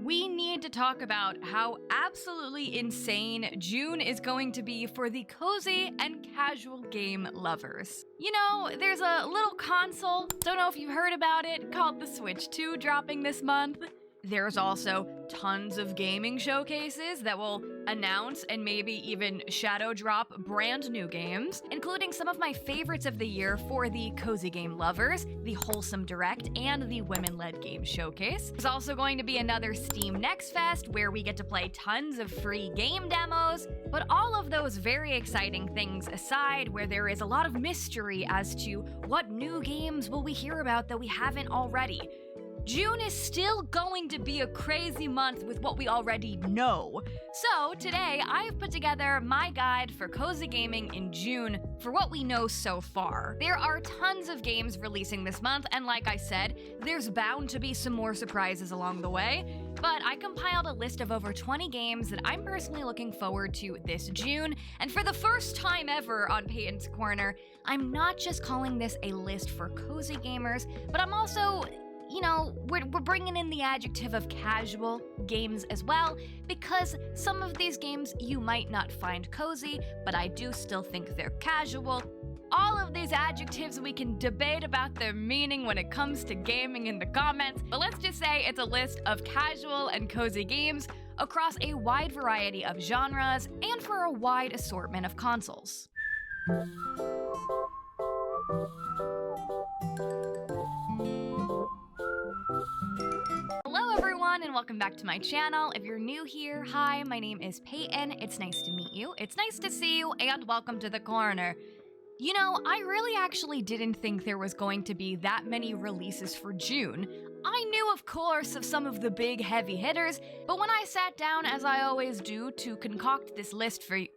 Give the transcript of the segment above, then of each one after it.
we need to talk about how absolutely insane June is going to be for the cozy and casual game lovers. You know, there's a little console, don't know if you've heard about it, called the Switch 2 dropping this month. There's also tons of gaming showcases that will announce and maybe even shadow drop brand new games, including some of my favorites of the year for the cozy game lovers, the Wholesome Direct, and the Women-Led Game Showcase. There's also going to be another Steam Next Fest where we get to play tons of free game demos, but all of those very exciting things aside, where there is a lot of mystery as to what new games will we hear about that we haven't already. June is still going to be a crazy month with what we already know. So today, I've put together my guide for cozy gaming in June for what we know so far. There are tons of games releasing this month, and like I said, there's bound to be some more surprises along the way. But I compiled a list of over 20 games that I'm personally looking forward to this June, and for the first time ever on Payton's Corner, I'm not just calling this a list for cozy gamers, but I'm also, you know, we're bringing in the adjective of casual games as well, because some of these games you might not find cozy, but I do still think they're casual. All of these adjectives we can debate about their meaning when it comes to gaming in the comments, but let's just say it's a list of casual and cozy games across a wide variety of genres and for a wide assortment of consoles. Hello everyone and welcome back to my channel. If you're new here, hi, my name is Payton. It's nice to meet you, it's nice to see you, and welcome to the corner. You know, I really actually didn't think there was going to be that many releases for June. I knew, of course, of some of the big heavy hitters, but when I sat down, as I always do, to concoct this list for you—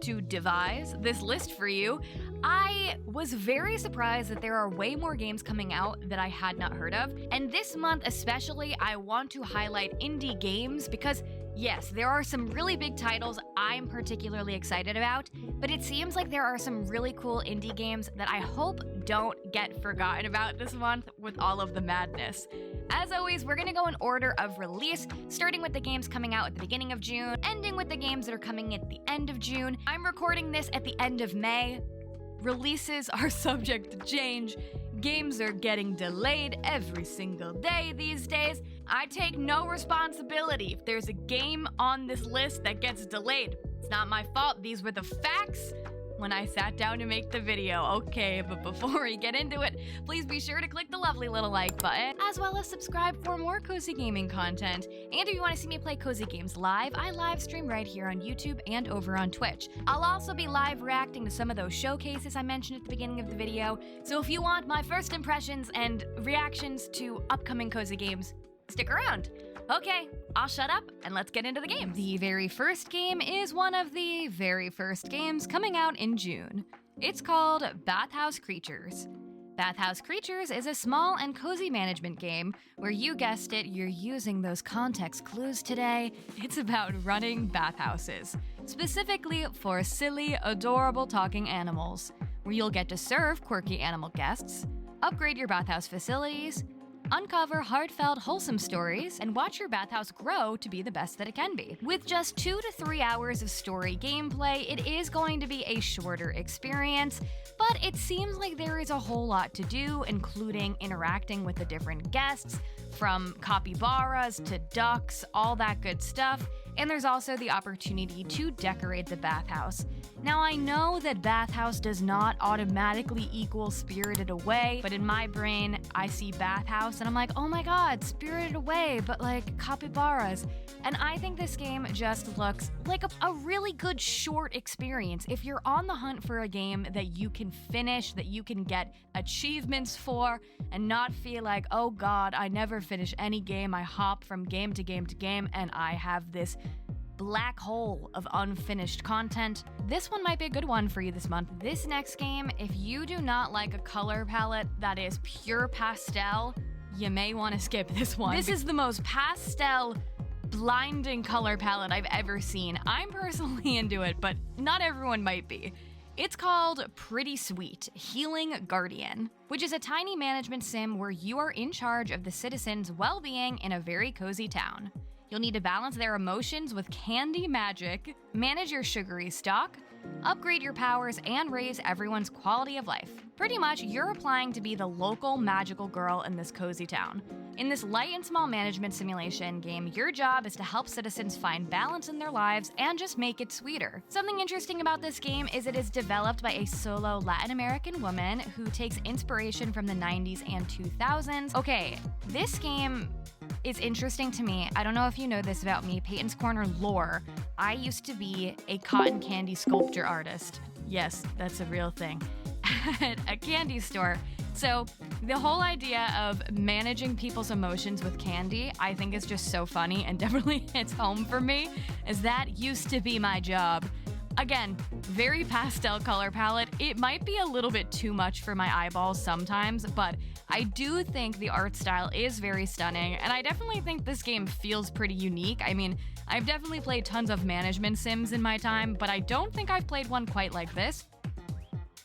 to devise this list for you, I was very surprised that there are way more games coming out that I had not heard of. And this month especially, I want to highlight indie games because, yes, there are some really big titles I'm particularly excited about, but it seems like there are some really cool indie games that I hope don't get forgotten about this month with all of the madness. As always, we're gonna go in order of release, starting with the games coming out at the beginning of June, ending with the games that are coming at the end of June. I'm recording this at the end of May. Releases are subject to change. Games are getting delayed every single day these days. I take no responsibility if there's a game on this list that gets delayed. It's not my fault, these were the facts when I sat down to make the video. Okay, but before we get into it, please be sure to click the lovely little like button, as well as subscribe for more cozy gaming content. And if you want to see me play cozy games live, I live stream right here on YouTube and over on Twitch. I'll also be live reacting to some of those showcases I mentioned at the beginning of the video, so if you want my first impressions and reactions to upcoming cozy games, stick around. Okay, I'll shut up and let's get into the game. The very first game is one of the very first games coming out in June. It's called Bathhouse Creatures. Bathhouse Creatures is a small and cozy management game where, you guessed it, you're using those context clues today. It's about running bathhouses, specifically for silly, adorable talking animals, where you'll get to serve quirky animal guests, upgrade your bathhouse facilities, uncover heartfelt, wholesome stories, and watch your bathhouse grow to be the best that it can be. With just 2 to 3 hours of story gameplay, it is going to be a shorter experience, but it seems like there is a whole lot to do, including interacting with the different guests, from capybaras to ducks, all that good stuff, and there's also the opportunity to decorate the bathhouse. Now, I know that bathhouse does not automatically equal Spirited Away, but in my brain, I see bathhouse and I'm like, oh my god, Spirited Away, but like capybaras. And I think this game just looks like a really good short experience. If you're on the hunt for a game that you can finish, that you can get achievements for, and not feel like, oh god, I never finish any game, I hop from game to game to game, and I have this black hole of unfinished content, this one might be a good one for you this month. This next game, if you do not like a color palette that is pure pastel, you may want to skip this one. This is the most pastel, blinding color palette I've ever seen. I'm personally into it, but not everyone might be. It's called Pretty Sweet Healing Guardian, which is a tiny management sim where you are in charge of the citizens' well-being in a very cozy town. You'll need to balance their emotions with candy magic, manage your sugary stock, upgrade your powers, and raise everyone's quality of life. Pretty much, you're applying to be the local magical girl in this cozy town. In this light and small management simulation game, your job is to help citizens find balance in their lives and just make it sweeter. Something interesting about this game is it is developed by a solo Latin American woman who takes inspiration from the 90s and 2000s. Okay, this game is interesting to me. I don't know if you know this about me, Payton's Corner lore. I used to be a cotton candy sculpture artist. Yes, that's a real thing. At a candy store. So the whole idea of managing people's emotions with candy, I think is just so funny and definitely hits home for me, as that used to be my job. Again, very pastel color palette. It might be a little bit too much for my eyeballs sometimes, but I do think the art style is very stunning, and I definitely think this game feels pretty unique. I mean, I've definitely played tons of management sims in my time, but I don't think I've played one quite like this.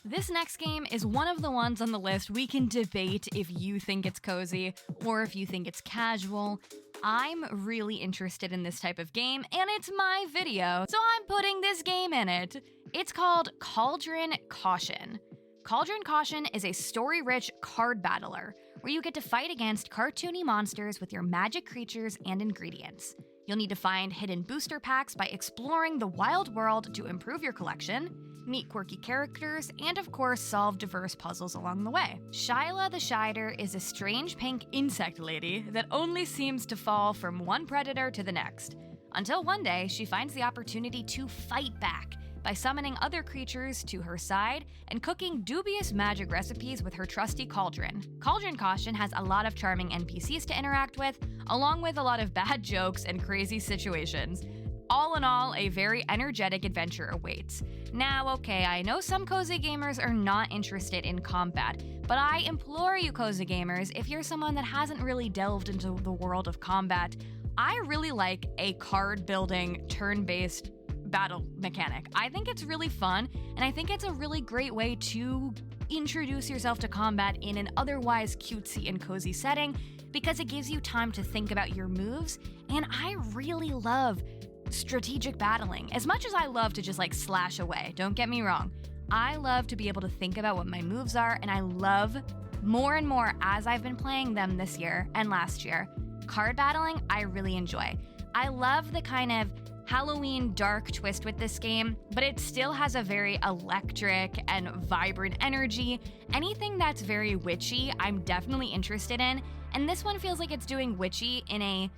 This next game is one of the ones on the list we can debate if you think it's cozy or if you think it's casual. I'm really interested in this type of game, and it's my video, so I'm putting this game in it. It's called Cauldron Caution. Cauldron Caution is a story-rich card battler, where you get to fight against cartoony monsters with your magic creatures and ingredients. You'll need to find hidden booster packs by exploring the wild world to improve your collection, meet quirky characters, and of course solve diverse puzzles along the way. Shyla the Shider is a strange pink insect lady that only seems to fall from one predator to the next, until one day she finds the opportunity to fight back by summoning other creatures to her side and cooking dubious magic recipes with her trusty cauldron. Cauldron Caution has a lot of charming NPCs to interact with, along with a lot of bad jokes and crazy situations. All in all, a very energetic adventure awaits. Now, okay, I know some cozy gamers are not interested in combat, but I implore you cozy gamers, if you're someone that hasn't really delved into the world of combat, I really like a card building, turn-based battle mechanic. I think it's really fun, and I think it's a really great way to introduce yourself to combat in an otherwise cutesy and cozy setting, because it gives you time to think about your moves, and I really love strategic battling. As much as I love to just like slash away, don't get me wrong, I love to be able to think about what my moves are, and I love more and more as I've been playing them this year and last year. Card battling, I really enjoy. I love the kind of Halloween dark twist with this game, but it still has a very electric and vibrant energy. Anything that's very witchy, I'm definitely interested in, and this one feels like it's doing witchy in a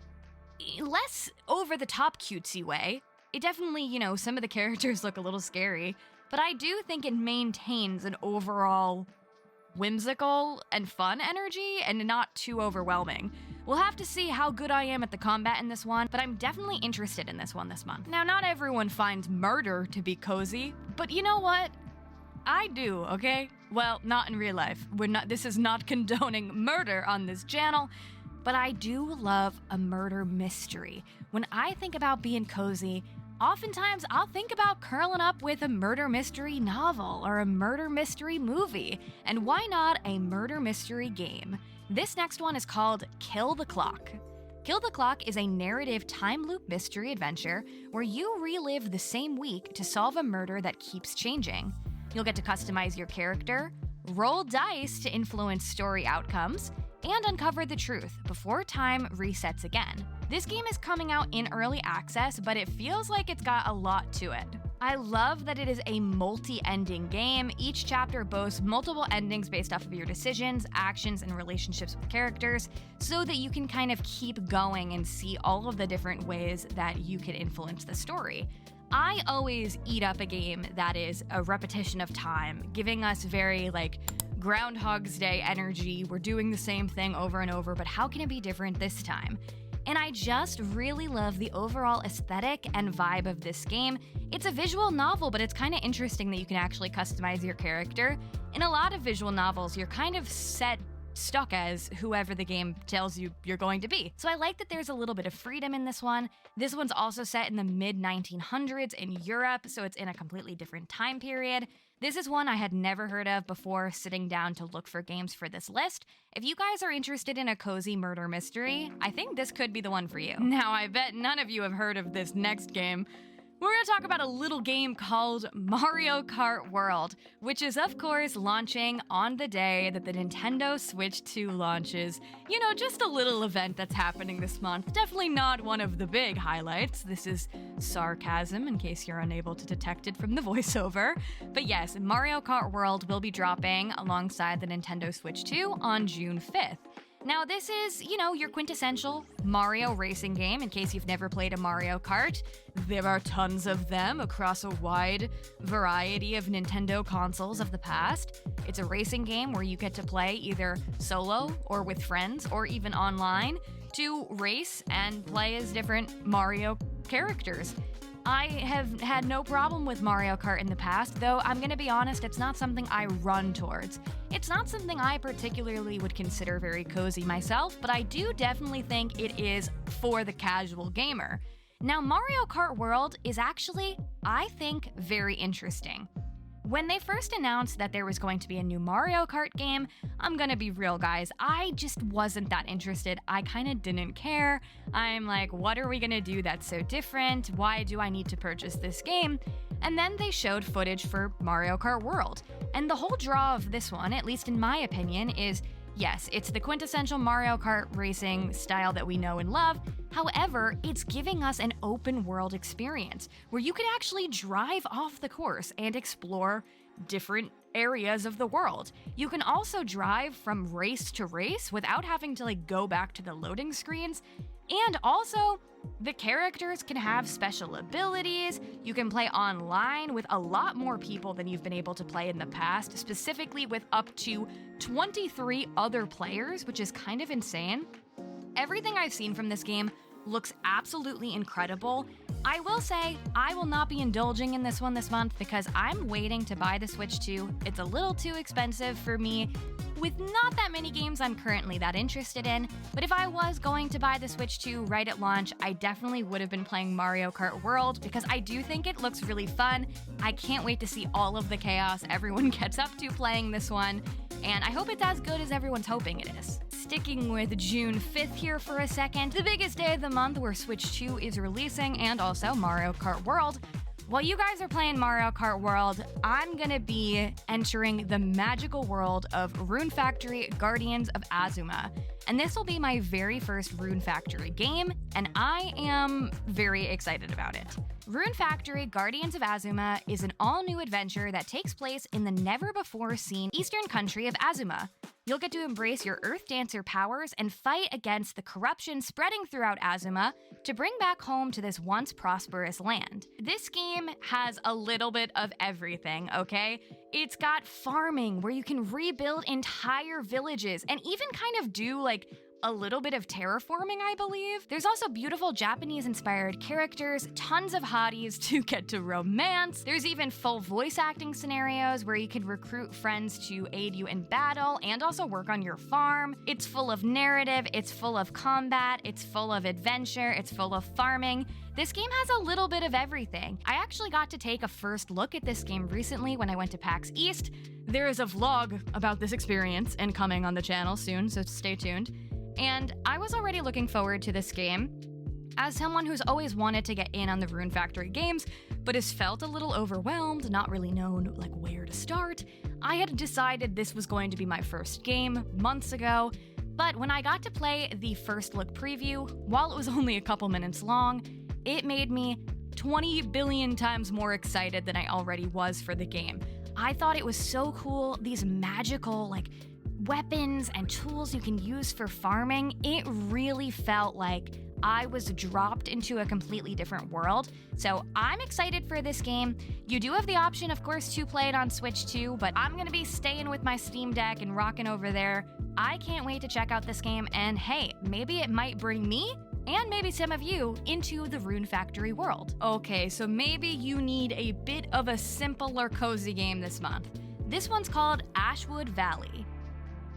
less over-the-top cutesy way. It definitely, you know, some of the characters look a little scary, but I do think it maintains an overall whimsical and fun energy and not too overwhelming. We'll have to see how good I am at the combat in this one, but I'm definitely interested in this one this month. Now, not everyone finds murder to be cozy, but you know what? I do, okay? Well, not in real life. This is not condoning murder on this channel, but I do love a murder mystery. When I think about being cozy, oftentimes I'll think about curling up with a murder mystery novel or a murder mystery movie, and why not a murder mystery game? This next one is called Kill the Clock. Kill the Clock is a narrative time loop mystery adventure where you relive the same week to solve a murder that keeps changing. You'll get to customize your character, roll dice to influence story outcomes, and uncover the truth before time resets again. This game is coming out in early access, but it feels like it's got a lot to it. I love that it is a multi-ending game. Each chapter boasts multiple endings based off of your decisions, actions, and relationships with characters, so that you can kind of keep going and see all of the different ways that you can influence the story. I always eat up a game that is a repetition of time, giving us very like Groundhog's Day energy. We're doing the same thing over and over, but how can it be different this time? And I just really love the overall aesthetic and vibe of this game. It's a visual novel, but it's kind of interesting that you can actually customize your character. In a lot of visual novels, you're kind of stuck as whoever the game tells you you're going to be. So I like that there's a little bit of freedom in this one. This one's also set in the mid-1900s in Europe, so it's in a completely different time period. This is one I had never heard of before sitting down to look for games for this list. If you guys are interested in a cozy murder mystery, I think this could be the one for you. Now, I bet none of you have heard of this next game. We're gonna talk about a little game called Mario Kart World, which is of course launching on the day that the Nintendo Switch 2 launches. You know, just a little event that's happening this month. Definitely not one of the big highlights. This is sarcasm in case you're unable to detect it from the voiceover. But yes, Mario Kart World will be dropping alongside the Nintendo Switch 2 on June 5th. Now, this is, you know, your quintessential Mario racing game in case you've never played a Mario Kart. There are tons of them across a wide variety of Nintendo consoles of the past. It's a racing game where you get to play either solo or with friends or even online to race and play as different Mario characters. I have had no problem with Mario Kart in the past, though I'm gonna be honest, it's not something I run towards. It's not something I particularly would consider very cozy myself, but I do definitely think it is for the casual gamer. Now, Mario Kart World is actually, I think, very interesting. When they first announced that there was going to be a new Mario Kart game, I'm gonna be real, guys, I just wasn't that interested. I kinda didn't care. I'm like, what are we gonna do that's so different? Why do I need to purchase this game? And then they showed footage for Mario Kart World. And the whole draw of this one, at least in my opinion, is yes, it's the quintessential Mario Kart racing style that we know and love. However, it's giving us an open world experience where you could actually drive off the course and explore different areas of the world. You can also drive from race to race without having to go back to the loading screens. And also, the characters can have special abilities. You can play online with a lot more people than you've been able to play in the past, specifically with up to 23 other players, which is kind of insane. Everything I've seen from this game looks absolutely incredible. I will say, I will not be indulging in this one this month because I'm waiting to buy the Switch 2. It's a little too expensive for me, with not that many games I'm currently that interested in. But if I was going to buy the Switch 2 right at launch, I definitely would have been playing Mario Kart World because I do think it looks really fun. I can't wait to see all of the chaos everyone gets up to playing this one, and I hope it's as good as everyone's hoping it is. Sticking with June 5th here for a second, the biggest day of the month where Switch 2 is releasing, and also Mario Kart World. While you guys are playing Mario Kart World, I'm gonna be entering the magical world of Rune Factory Guardians of AZUMA. And this will be my very first Rune Factory game, and I am very excited about it. Rune Factory Guardians of AZUMA is an all-new adventure that takes place in the never-before-seen eastern country of AZUMA. You'll get to embrace your Earth Dancer powers and fight against the corruption spreading throughout AZUMA to bring back home to this once prosperous land. This game has a little bit of everything, okay? It's got farming where you can rebuild entire villages and even kind of do a little bit of terraforming, I believe. There's also beautiful Japanese-inspired characters, tons of hotties to get to romance. There's even full voice acting scenarios where you can recruit friends to aid you in battle and also work on your farm. It's full of narrative, it's full of combat, it's full of adventure, it's full of farming. This game has a little bit of everything. I actually got to take a first look at this game recently when I went to PAX East. There is a vlog about this experience and coming on the channel soon, so stay tuned. And I was already looking forward to this game. As someone who's always wanted to get in on the Rune Factory games, but has felt a little overwhelmed, not really known where to start, I had decided this was going to be my first game months ago. But when I got to play the first look preview, while it was only a couple minutes long, it made me 20 billion times more excited than I already was for the game. I thought it was so cool, these magical, weapons and tools you can use for farming. It really felt like I was dropped into a completely different world. So I'm excited for this game. You do have the option, of course, to play it on Switch 2, but I'm gonna be staying with my Steam Deck and rocking over there. I can't wait to check out this game, and hey, maybe it might bring me and maybe some of you into the Rune Factory world. Okay, so maybe you need a bit of a simpler cozy game this month. This one's called Ashwood Valley.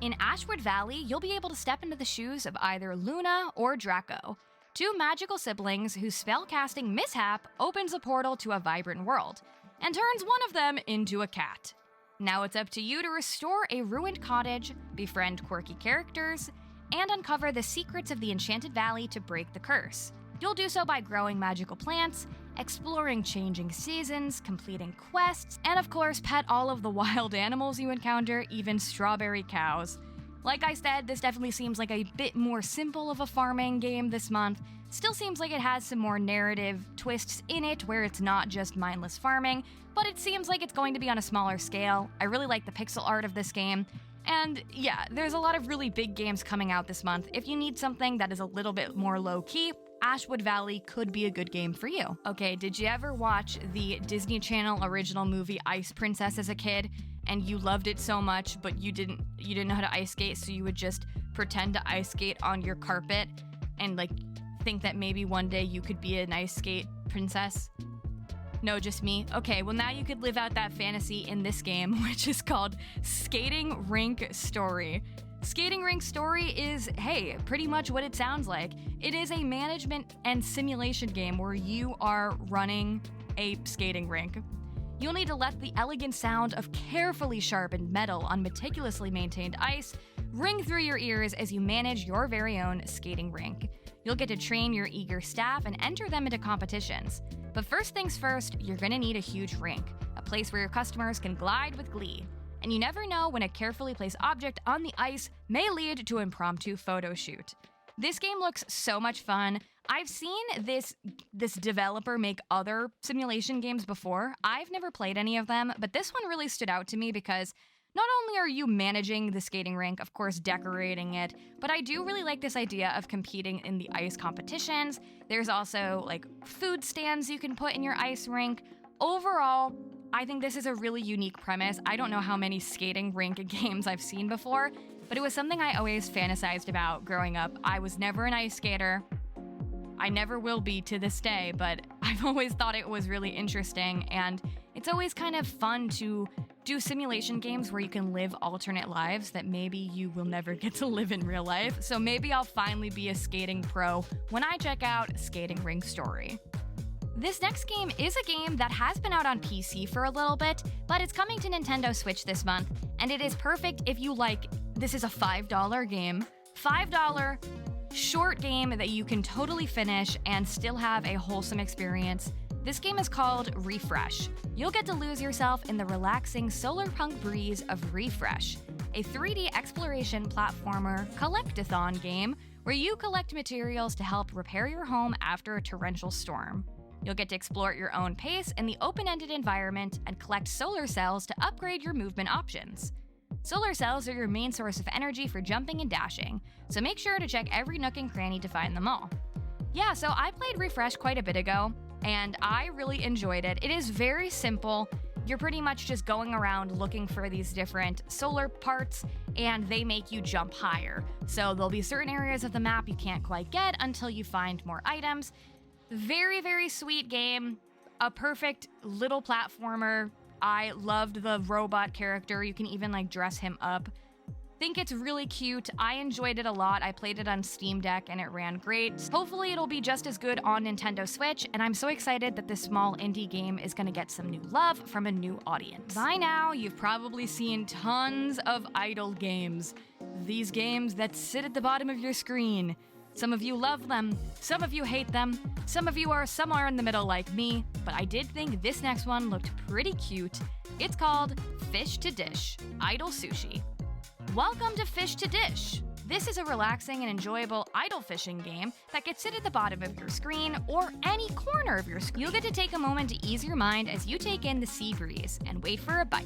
In Ashwood Valley, you'll be able to step into the shoes of either Luna or Draco, two magical siblings whose spellcasting mishap opens a portal to a vibrant world. and turns one of them into a cat. Now it's up to you to restore a ruined cottage, befriend quirky characters, and uncover the secrets of the Enchanted Valley to break the curse. You'll do so by growing magical plants, exploring changing seasons, completing quests, and of course pet all of the wild animals you encounter, even strawberry cows. Like I said, this definitely seems like a bit more simple of a farming game this month. Still seems like it has some more narrative twists in it where it's not just mindless farming, but it seems like it's going to be on a smaller scale. I really like the pixel art of this game. And yeah, there's a lot of really big games coming out this month. If you need something that is a little bit more low-key, Ashwood Valley could be a good game for you. Okay, did you ever watch the Disney Channel original movie Ice Princess as a kid? And you loved it so much, but you didn't know how to ice skate, so you would just pretend to ice skate on your carpet and like think that maybe one day you could be an ice skate princess? No, just me? Okay, well now you could live out that fantasy in this game, which is called Skating Rink Story. Skating Rink Story is, hey, pretty much what it sounds like. It is a management and simulation game where you are running a skating rink. You'll need to let the elegant sound of carefully sharpened metal on meticulously maintained ice ring through your ears as you manage your very own skating rink. You'll get to train your eager staff and enter them into competitions. But first things first, you're gonna need a huge rink, a place where your customers can glide with glee. And you never know when a carefully placed object on the ice may lead to an impromptu photo shoot. This game looks so much fun. I've seen this developer make other simulation games before. I've never played any of them, but this one really stood out to me because not only are you managing the skating rink, of course decorating it, but I do really like this idea of competing in the ice competitions. There's also like food stands you can put in your ice rink. Overall, I think this is a really unique premise. I don't know how many skating rink games I've seen before, but it was something I always fantasized about growing up. I was never an ice skater. I never will be to this day, but I've always thought it was really interesting, and it's always kind of fun to do simulation games where you can live alternate lives that maybe you will never get to live in real life. So maybe I'll finally be a skating pro when I check out Skating Rink Story. This next game is a game that has been out on PC for a little bit, but it's coming to Nintendo Switch this month, and it is perfect if you like, this is a $5 game. $5 short game that you can totally finish and still have a wholesome experience. This game is called Refresh. You'll get to lose yourself in the relaxing solar punk breeze of Refresh, a 3D exploration platformer collect-a-thon game where you collect materials to help repair your home after a torrential storm. You'll get to explore at your own pace in the open-ended environment and collect solar cells to upgrade your movement options. Solar cells are your main source of energy for jumping and dashing, so make sure to check every nook and cranny to find them all. Yeah, so I played Refresh quite a bit ago, and I really enjoyed it. It is very simple. You're pretty much just going around looking for these different solar parts, and they make you jump higher. So there'll be certain areas of the map you can't quite get until you find more items. Very, very sweet game. A perfect little platformer. I loved the robot character. You can even like dress him up. Think it's really cute. I enjoyed it a lot. I played it on Steam Deck and it ran great. Hopefully it'll be just as good on Nintendo Switch, and I'm so excited that this small indie game is gonna get some new love from a new audience. By now, you've probably seen tons of idle games. These games that sit at the bottom of your screen. Some of you love them, some of you hate them, some of you are somewhere in the middle like me, but I did think this next one looked pretty cute. It's called Fish to Dish, Idle Sushi. Welcome to Fish to Dish. This is a relaxing and enjoyable idle fishing game that can sit at the bottom of your screen or any corner of your screen. You'll get to take a moment to ease your mind as you take in the sea breeze and wait for a bite.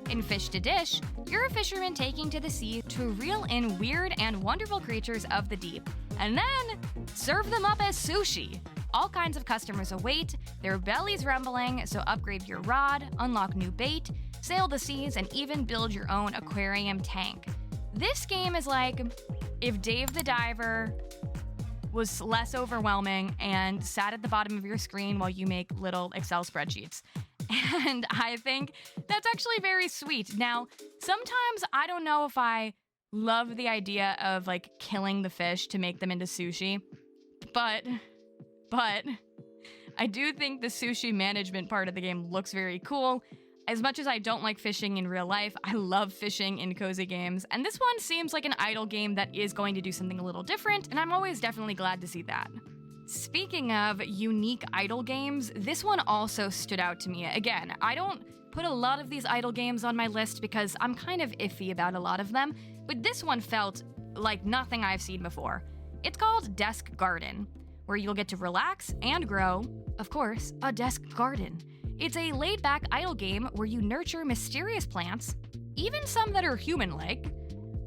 In Fish to Dish, you're a fisherman taking to the sea to reel in weird and wonderful creatures of the deep, and then serve them up as sushi. All kinds of customers await, their bellies rumbling, so upgrade your rod, unlock new bait, sail the seas, and even build your own aquarium tank. This game is like if Dave the Diver was less overwhelming and sat at the bottom of your screen while you make little Excel spreadsheets. And I think that's actually very sweet. Now, sometimes I don't know if I love the idea of like killing the fish to make them into sushi, but I do think the sushi management part of the game looks very cool. As much as I don't like fishing in real life, I love fishing in cozy games, and this one seems like an idle game that is going to do something a little different, and I'm always definitely glad to see that. Speaking of unique idle games, this one also stood out to me. Again, I don't put a lot of these idle games on my list because I'm kind of iffy about a lot of them, but this one felt like nothing I've seen before. It's called Desk Garden, where you'll get to relax and grow, of course, a desk garden. It's a laid-back idle game where you nurture mysterious plants, even some that are human-like,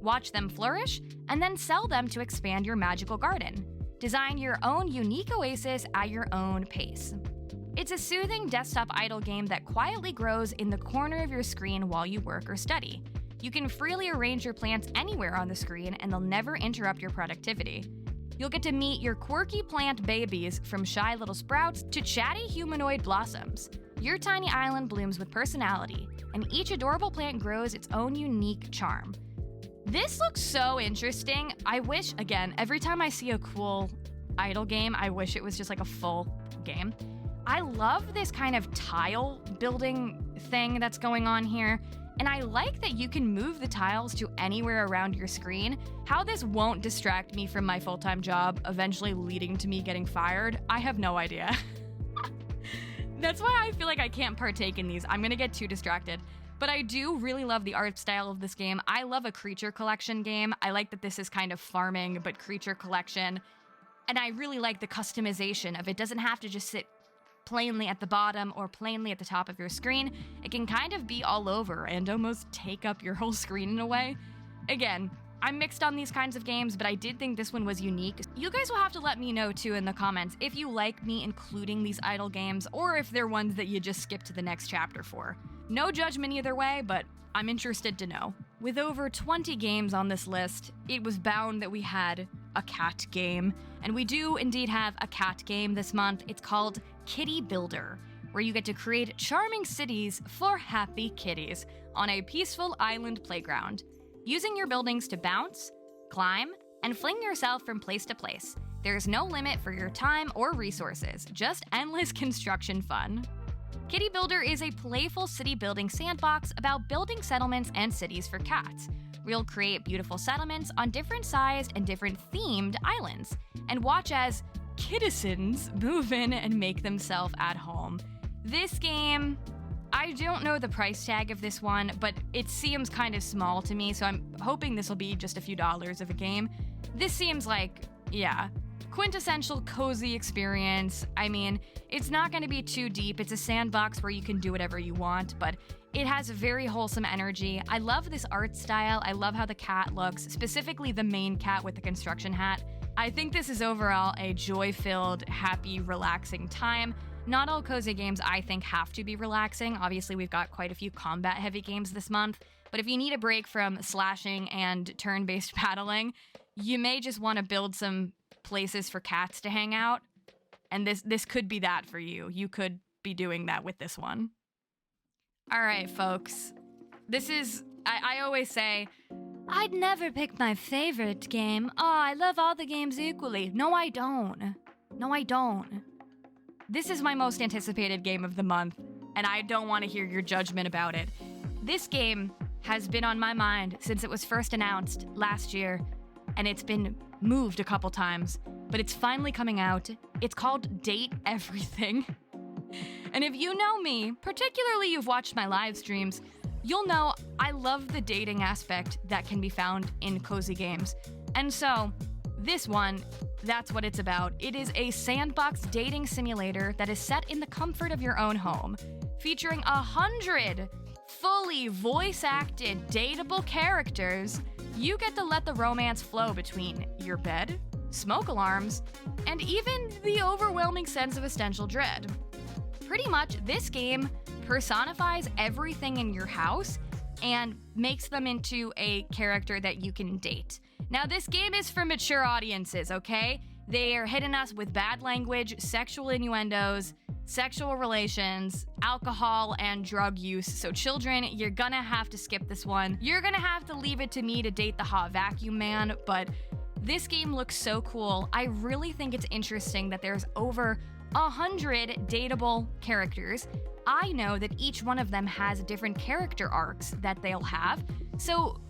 watch them flourish, and then sell them to expand your magical garden. Design your own unique oasis at your own pace. It's a soothing desktop idle game that quietly grows in the corner of your screen while you work or study. You can freely arrange your plants anywhere on the screen and they'll never interrupt your productivity. You'll get to meet your quirky plant babies, from shy little sprouts to chatty humanoid blossoms. Your tiny island blooms with personality, and each adorable plant grows its own unique charm. This looks so interesting. I wish, again, every time I see a cool idle game, I wish it was just like a full game. I love this kind of tile building thing that's going on here, and I like that you can move the tiles to anywhere around your screen. How this won't distract me from my full-time job, eventually leading to me getting fired, I have no idea. That's why I feel like I can't partake in these. I'm gonna get too distracted. But I do really love the art style of this game. I love a creature collection game. I like that this is kind of farming, but creature collection. And I really like the customization of it. Doesn't have to just sit plainly at the bottom or plainly at the top of your screen. It can kind of be all over and almost take up your whole screen in a way. Again, I'm mixed on these kinds of games, but I did think this one was unique. You guys will have to let me know too in the comments if you like me including these idle games or if they're ones that you just skip to the next chapter for. No judgment either way, but I'm interested to know. With over 20 games on this list, it was bound that we had a cat game. And we do indeed have a cat game this month. It's called Kitty Builder, where you get to create charming cities for happy kitties on a peaceful island playground, using your buildings to bounce, climb, and fling yourself from place to place. There's no limit for your time or resources, just endless construction fun. Kitty Builder is a playful city building sandbox about building settlements and cities for cats. We'll create beautiful settlements on different sized and different themed islands, and watch as kittisons move in and make themselves at home. This game, I don't know the price tag of this one, but it seems kind of small to me, so I'm hoping this will be just a few dollars of a game. This seems like, yeah, quintessential cozy experience. I mean, it's not going to be too deep. It's a sandbox where you can do whatever you want, but it has very wholesome energy. I love this art style. I love how the cat looks, specifically the main cat with the construction hat. I think this is overall a joy-filled, happy, relaxing time. Not all cozy games, I think, have to be relaxing. Obviously, we've got quite a few combat-heavy games this month, but if you need a break from slashing and turn-based paddling, you may just want to build some places for cats to hang out, and this could be that for you. You could be doing that with this one. All right, folks. This is, I always say, I'd never pick my favorite game. Oh, I love all the games equally. No, I don't. No, I don't. This is my most anticipated game of the month, and I don't want to hear your judgment about it. This game has been on my mind since it was first announced last year, and it's been moved a couple times, but it's finally coming out. It's called Date Everything. And if you know me, particularly you've watched my live streams, you'll know I love the dating aspect that can be found in cozy games. And so, this one, that's what it's about. It is a sandbox dating simulator that is set in the comfort of your own home, featuring 100 fully voice-acted, dateable characters. You get to let the romance flow between your bed, smoke alarms, and even the overwhelming sense of existential dread. Pretty much, this game personifies everything in your house and makes them into a character that you can date. Now, this game is for mature audiences, okay? They are hitting us with bad language, sexual innuendos, sexual relations, alcohol, and drug use. So children, you're gonna have to skip this one. You're gonna have to leave it to me to date the hot vacuum man, but This game looks so cool. I really think it's interesting that there's over 100 dateable characters. I know that each one of them has different character arcs that they'll have. So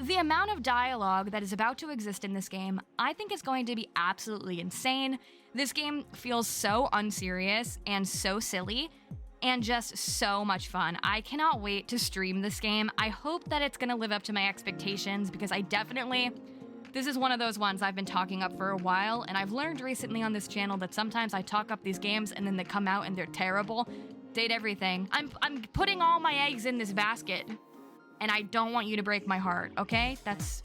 the amount of dialogue that is about to exist in this game, I think is going to be absolutely insane. This game feels so unserious and so silly and just so much fun. I cannot wait to stream this game. I hope that it's gonna live up to my expectations because this is one of those ones I've been talking up for a while, and I've learned recently on this channel that sometimes I talk up these games and then they come out and they're terrible. Date everything. I'm putting all my eggs in this basket, and I don't want you to break my heart, okay? That's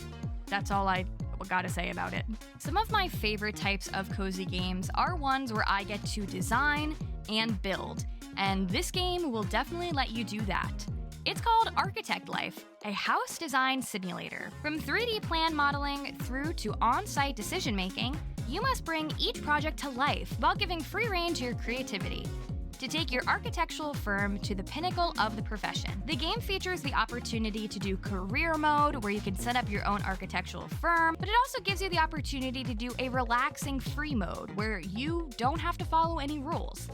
all I gotta say about it. Some of my favorite types of cozy games are ones where I get to design and build, and this game will definitely let you do that. It's called Architect Life, a house design simulator. From 3D plan modeling through to on-site decision-making, you must bring each project to life while giving free rein to your creativity to take your architectural firm to the pinnacle of the profession. The game features the opportunity to do career mode, where you can set up your own architectural firm, but it also gives you the opportunity to do a relaxing free mode, where you don't have to follow any rules.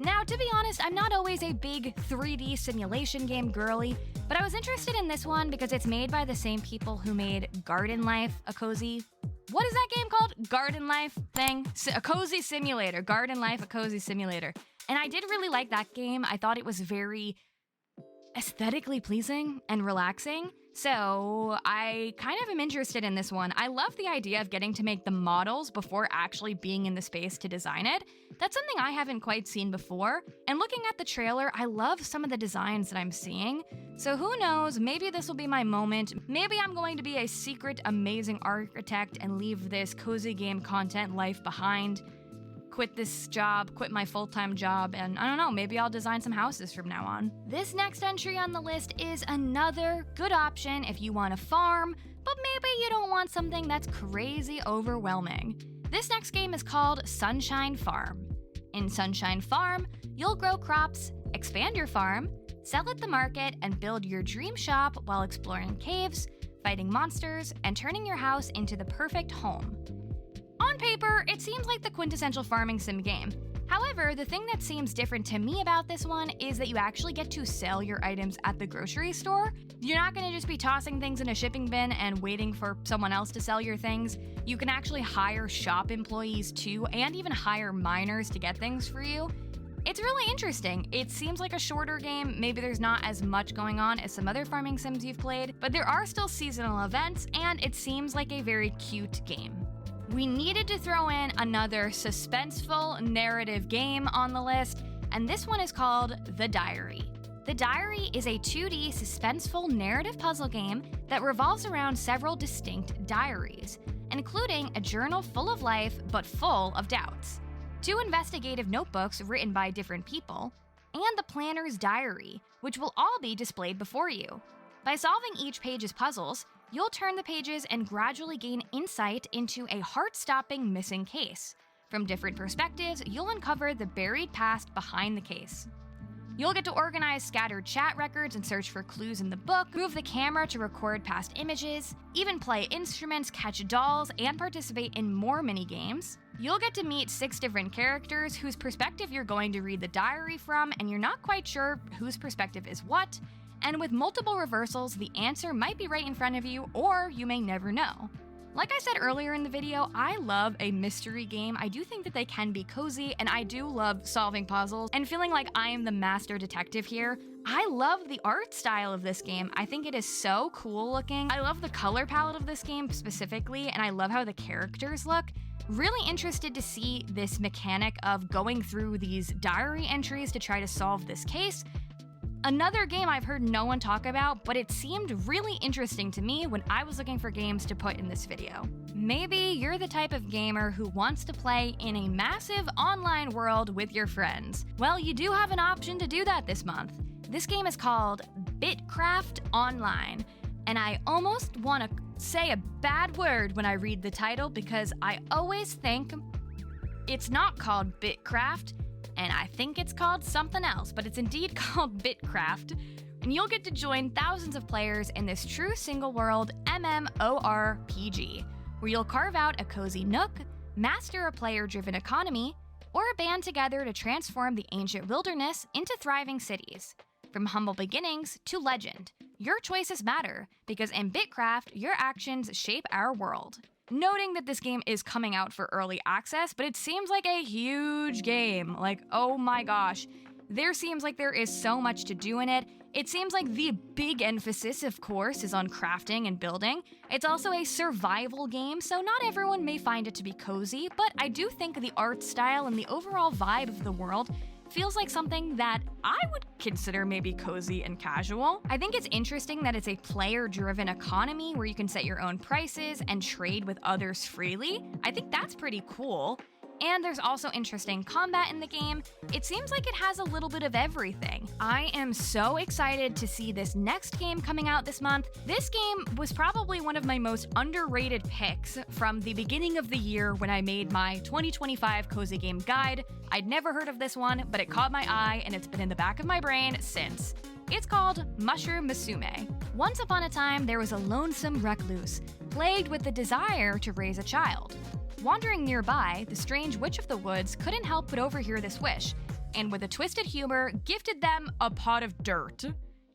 Now, to be honest, I'm not always a big 3D simulation game girly, but I was interested in this one because it's made by the same people who made Garden Life, a cozy... What is that game called? Garden Life thing? A cozy simulator. Garden Life, a cozy simulator. And I did really like that game. I thought it was very aesthetically pleasing and relaxing. So I kind of am interested in this one. I love the idea of getting to make the models before actually being in the space to design it. That's something I haven't quite seen before. And looking at the trailer, I love some of the designs that I'm seeing. So who knows, maybe this will be my moment. Maybe I'm going to be a secret amazing architect and leave this cozy game content life behind. Quit this job, quit my full-time job, and I don't know, maybe I'll design some houses from now on. This next entry on the list is another good option if you want a farm, but maybe you don't want something that's crazy overwhelming. This next game is called Sunshine Farm. In Sunshine Farm, you'll grow crops, expand your farm, sell at the market, and build your dream shop while exploring caves, fighting monsters, and turning your house into the perfect home. On paper, it seems like the quintessential farming sim game. However, the thing that seems different to me about this one is that you actually get to sell your items at the grocery store. You're not gonna just be tossing things in a shipping bin and waiting for someone else to sell your things. You can actually hire shop employees too, and even hire miners to get things for you. It's really interesting. It seems like a shorter game. Maybe there's not as much going on as some other farming sims you've played, but there are still seasonal events, and it seems like a very cute game. We needed to throw in another suspenseful narrative game on the list, and this one is called The Diary. The Diary is a 2D suspenseful narrative puzzle game that revolves around several distinct diaries, including a journal full of life but full of doubts, 2 investigative notebooks written by different people, and the planner's diary, which will all be displayed before you. By solving each page's puzzles, you'll turn the pages and gradually gain insight into a heart-stopping missing case. From different perspectives, you'll uncover the buried past behind the case. You'll get to organize scattered chat records and search for clues in the book, move the camera to record past images, even play instruments, catch dolls, and participate in more mini-games. You'll get to meet 6 different characters whose perspective you're going to read the diary from, and you're not quite sure whose perspective is what. And with multiple reversals, the answer might be right in front of you, or you may never know. Like I said earlier in the video, I love a mystery game. I do think that they can be cozy, and I do love solving puzzles and feeling like I am the master detective here. I love the art style of this game. I think it is so cool looking. I love the color palette of this game specifically, and I love how the characters look. Really interested to see this mechanic of going through these diary entries to try to solve this case. Another game I've heard no one talk about, but it seemed really interesting to me when I was looking for games to put in this video. Maybe you're the type of gamer who wants to play in a massive online world with your friends. Well, you do have an option to do that this month. This game is called BITCRAFT Online, and I almost want to say a bad word when I read the title because I always think it's not called BITCRAFT, and I think it's called something else, but it's indeed called BITCRAFT, and you'll get to join thousands of players in this true single-world MMORPG, where you'll carve out a cozy nook, master a player-driven economy, or band together to transform the ancient wilderness into thriving cities. From humble beginnings to legend, your choices matter, because in BITCRAFT, your actions shape our world. Noting that this game is coming out for early access, but it seems like a huge game. Like, oh my gosh. There seems like there is so much to do in it. It seems like the big emphasis, of course, is on crafting and building. It's also a survival game, so not everyone may find it to be cozy, but I do think the art style and the overall vibe of the world feels like something that I would consider maybe cozy and casual. I think it's interesting that it's a player-driven economy where you can set your own prices and trade with others freely. I think that's pretty cool. And there's also interesting combat in the game. It seems like it has a little bit of everything. I am so excited to see this next game coming out this month. This game was probably one of my most underrated picks from the beginning of the year when I made my 2025 Cozy Game Guide. I'd never heard of this one, but it caught my eye and it's been in the back of my brain since. It's called MUSUME. Once upon a time, there was a lonesome recluse, plagued with the desire to raise a child. Wandering nearby, the strange witch of the woods couldn't help but overhear this wish, and with a twisted humor, gifted them a pot of dirt.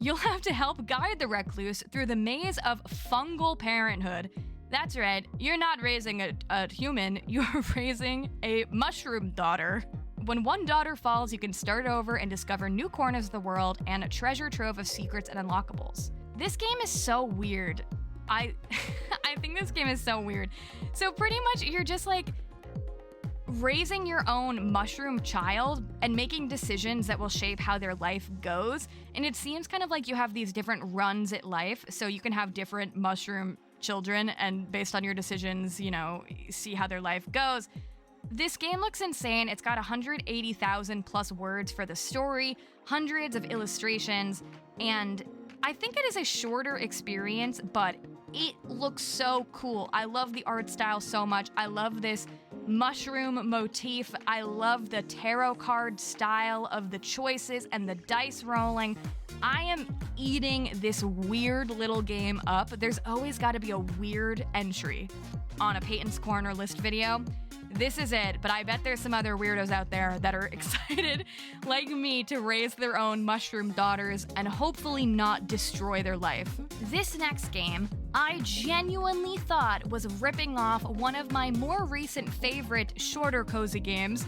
You'll have to help guide the recluse through the maze of fungal parenthood. That's right, you're not raising a human, you're raising a mushroom daughter. When one daughter falls, you can start over and discover new corners of the world and a treasure trove of secrets and unlockables. This game is so weird. I think this game is so weird. So pretty much you're just like raising your own mushroom child and making decisions that will shape how their life goes. And it seems kind of like you have these different runs at life. So you can have different mushroom children and based on your decisions, you know, see how their life goes. This game looks insane. It's got 180,000 plus words for the story, hundreds of illustrations, and I think it is a shorter experience, but it looks so cool. I love the art style so much. I love this mushroom motif. I love the tarot card style of the choices and the dice rolling. I am eating this weird little game up. There's always got to be a weird entry on a Payton's Corner list video. This is it, but I bet there's some other weirdos out there that are excited, like me, to raise their own mushroom daughters and hopefully not destroy their life. This next game, I genuinely thought was ripping off one of my more recent favorite shorter cozy games,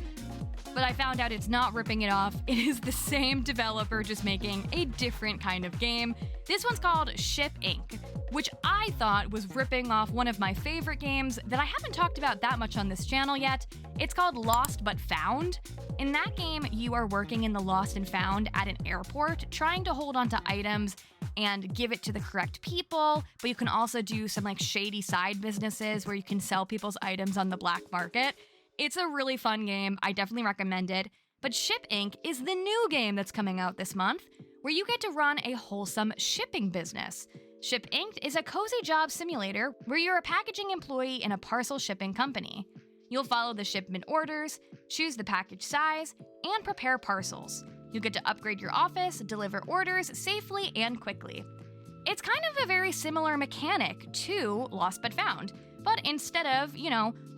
but I found out it's not ripping it off. It is the same developer just making a different kind of game. This one's called Ship Inc., which I thought was ripping off one of my favorite games that I haven't talked about that much on this channel yet. It's called Lost But Found. In that game, you are working in the Lost and Found at an airport, trying to hold onto items and give it to the correct people, but you can also do some like shady side businesses where you can sell people's items on the black market. It's a really fun game. I definitely recommend it. But Ship Inc. is the new game that's coming out this month, where you get to run a wholesome shipping business. Ship Inc. is a cozy job simulator where you're a packaging employee in a parcel shipping company. You'll follow the shipment orders, choose the package size, and prepare parcels. You'll get to upgrade your office, deliver orders safely and quickly. It's kind of a very similar mechanic to Lost But Found, but instead of,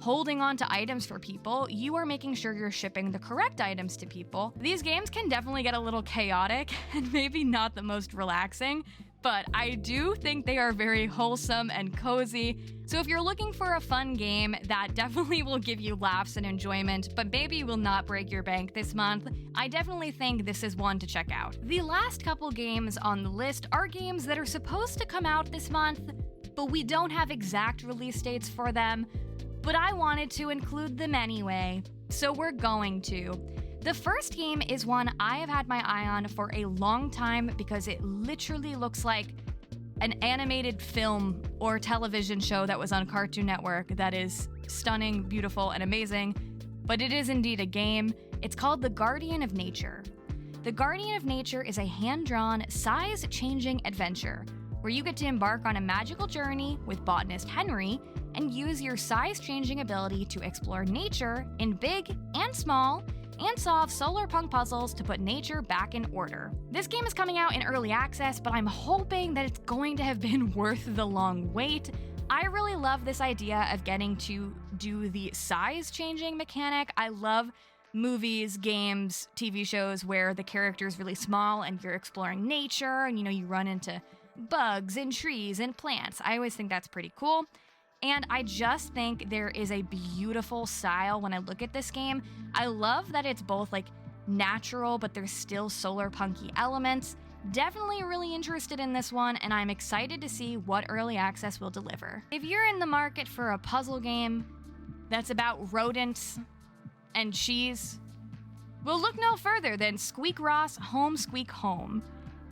holding on to items for people, you are making sure you're shipping the correct items to people. These games can definitely get a little chaotic and maybe not the most relaxing, but I do think they are very wholesome and cozy. So if you're looking for a fun game that definitely will give you laughs and enjoyment, but maybe will not break your bank this month, I definitely think this is one to check out. The last couple games on the list are games that are supposed to come out this month, but we don't have exact release dates for them, but I wanted to include them anyway, so we're going to. The first game is one I have had my eye on for a long time because it literally looks like an animated film or television show that was on Cartoon Network that is stunning, beautiful, and amazing, but it is indeed a game. It's called The Guardian of Nature. The Guardian of Nature is a hand-drawn, size-changing adventure where you get to embark on a magical journey with botanist Henry and use your size-changing ability to explore nature in big and small and solve solar punk puzzles to put nature back in order. This game is coming out in early access, but I'm hoping that it's going to have been worth the long wait. I really love this idea of getting to do the size changing mechanic. I love movies, games, TV shows where the character is really small and you're exploring nature and, you run into bugs and trees and plants. I always think that's pretty cool. And I just think there is a beautiful style when I look at this game. I love that it's both like natural, but there's still solar punky elements. Definitely really interested in this one, and I'm excited to see what early access will deliver. If you're in the market for a puzzle game that's about rodents and cheese, well, look no further than SQUEAKROSS Home Squeak Home.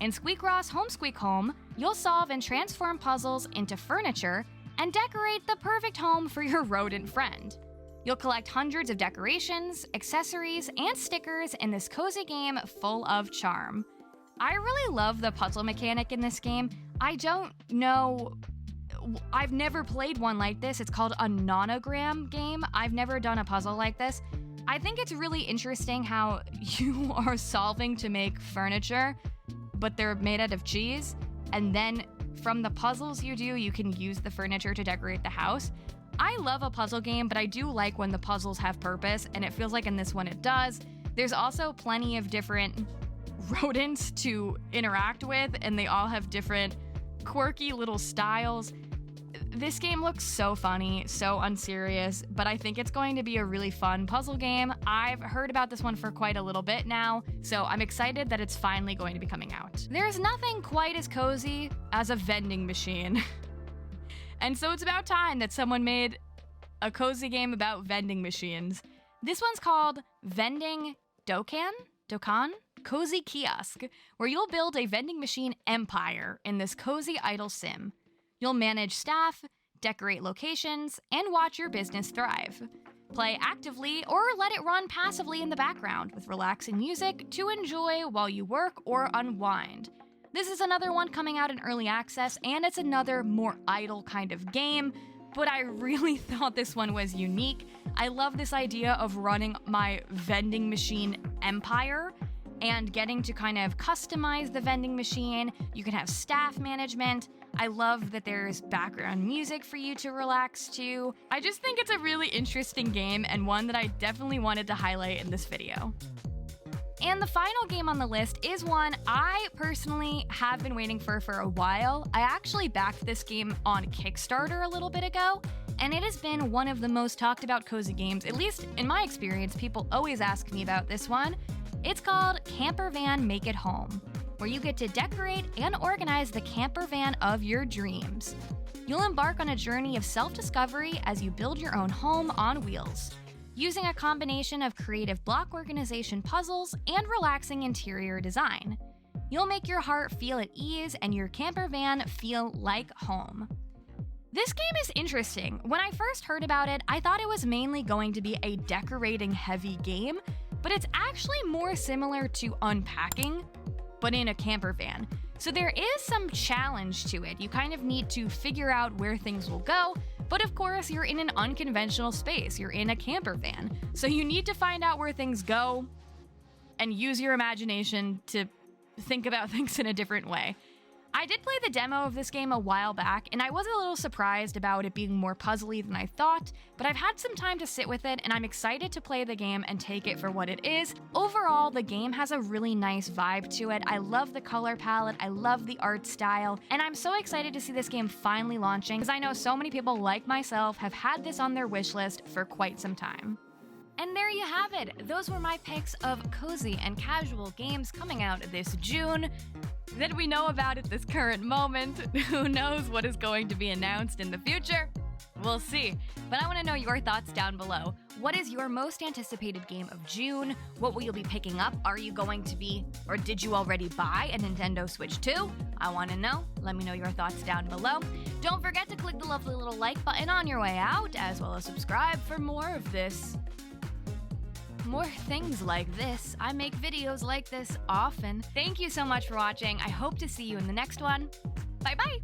In SQUEAKROSS Home Squeak Home, you'll solve and transform puzzles into furniture and decorate the perfect home for your rodent friend. You'll collect hundreds of decorations, accessories, and stickers in this cozy game full of charm. I really love the puzzle mechanic in this game. I don't know, I've never played one like this. It's called a nonogram game. I've never done a puzzle like this. I think it's really interesting how you are solving to make furniture, but they're made out of cheese, and then from the puzzles you do, you can use the furniture to decorate the house. I love a puzzle game, but I do like when the puzzles have purpose, and it feels like in this one it does. There's also plenty of different rodents to interact with, and they all have different quirky little styles. This game looks so funny, so unserious, but I think it's going to be a really fun puzzle game. I've heard about this one for quite a little bit now, so I'm excited that it's finally going to be coming out. There's nothing quite as cozy as a vending machine. And so it's about time that someone made a cozy game about vending machines. This one's called VENDING DOKAN? Cozy Kiosk, where you'll build a vending machine empire in this cozy idle sim. You'll manage staff, decorate locations, and watch your business thrive. Play actively or let it run passively in the background with relaxing music to enjoy while you work or unwind. This is another one coming out in early access, and it's another more idle kind of game, but I really thought this one was unique. I love this idea of running my vending machine empire and getting to kind of customize the vending machine. You can have staff management. I love that there's background music for you to relax to. I just think it's a really interesting game and one that I definitely wanted to highlight in this video. And the final game on the list is one I personally have been waiting for a while. I actually backed this game on Kickstarter a little bit ago, and it has been one of the most talked about cozy games, at least in my experience. People always ask me about this one. It's called Campervan Make It Home, where you get to decorate and organize the campervan of your dreams. You'll embark on a journey of self-discovery as you build your own home on wheels, using a combination of creative block organization puzzles and relaxing interior design. You'll make your heart feel at ease and your campervan feel like home. This game is interesting. When I first heard about it, I thought it was mainly going to be a decorating-heavy game, but it's actually more similar to unpacking, but in a campervan. So there is some challenge to it. You kind of need to figure out where things will go, but of course you're in an unconventional space. You're in a campervan. So you need to find out where things go and use your imagination to think about things in a different way. I did play the demo of this game a while back, and I was a little surprised about it being more puzzly than I thought, but I've had some time to sit with it, and I'm excited to play the game and take it for what it is. Overall, the game has a really nice vibe to it. I love the color palette, I love the art style, and I'm so excited to see this game finally launching, because I know so many people like myself have had this on their wish list for quite some time. And there you have it. Those were my picks of cozy and casual games coming out this June that we know about at this current moment. Who knows what is going to be announced in the future? We'll see. But I want to know your thoughts down below. What is your most anticipated game of June? What will you be picking up? Are you going to be, or did you already buy a Nintendo Switch 2? I want to know. Let me know your thoughts down below. Don't forget to click the lovely little like button on your way out, as well as subscribe for more of this. More things like this. I make videos like this often. Thank you so much for watching. I hope to see you in the next one. Bye bye!